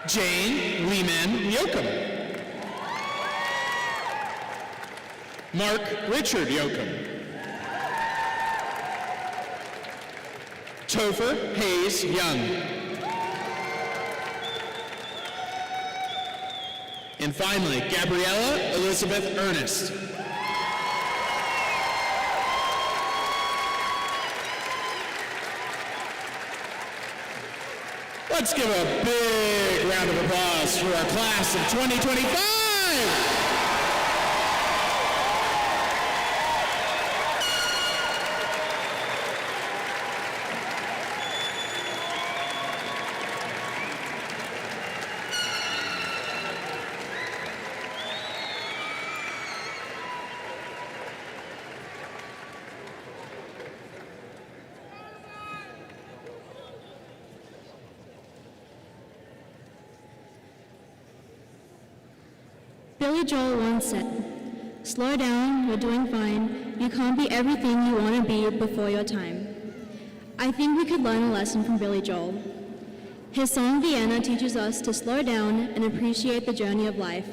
Jane Leeman Yoakum. Mark Richard Yoakum. Topher Hayes Young. And finally, Gabriella Elizabeth Ernest. Let's give a big round of applause for our class of 2025. Billy Joel once said, "Slow down, you're doing fine. You can't be everything you want to be before your time." I think we could learn a lesson from Billy Joel. His song Vienna teaches us to slow down and appreciate the journey of life,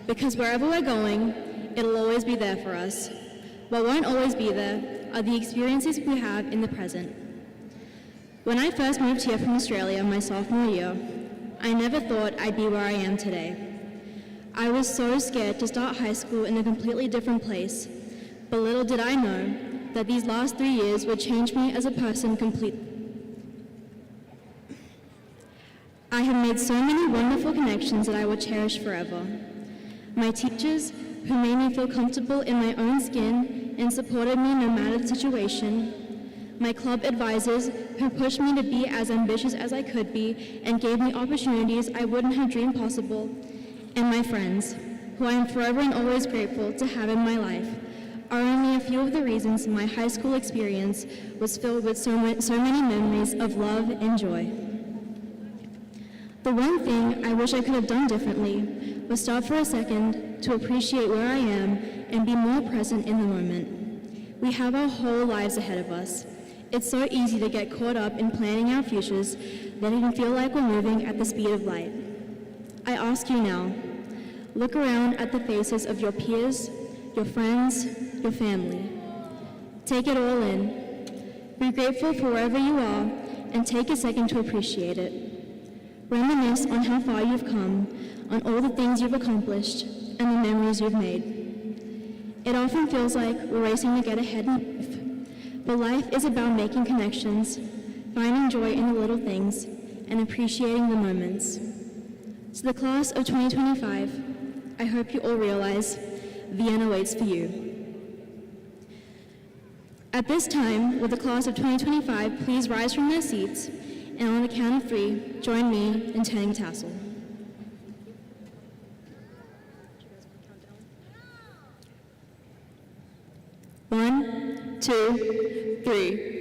because wherever we're going, it'll always be there for us. What won't always be there are the experiences we have in the present. When I first moved here from Australia my sophomore year, I never thought I'd be where I am today. I was so scared to start high school in a completely different place, but little did I know that these last 3 years would change me as a person completely. I have made so many wonderful connections that I will cherish forever. My teachers, who made me feel comfortable in my own skin and supported me no matter the situation. My club advisors, who pushed me to be as ambitious as I could be and gave me opportunities I wouldn't have dreamed possible. And my friends, who I am forever and always grateful to have in my life, are only a few of the reasons my high school experience was filled with so many memories of love and joy. The one thing I wish I could have done differently was stop for a second to appreciate where I am and be more present in the moment. We have our whole lives ahead of us. It's so easy to get caught up in planning our futures that it can feel like we're moving at the speed of light. I ask you now, look around at the faces of your peers, your friends, your family. Take it all in. Be grateful for wherever you are and take a second to appreciate it. Reminisce on how far you've come, on all the things you've accomplished, and the memories you've made. It often feels like we're racing to get ahead in life, but life is about making connections, finding joy in the little things, and appreciating the moments. To the class of 2025, I hope you all realize Vienna waits for you. At this time, will the class of 2025 please rise from their seats, and on the count of 3, join me in turning tassel. 1, 2, 3.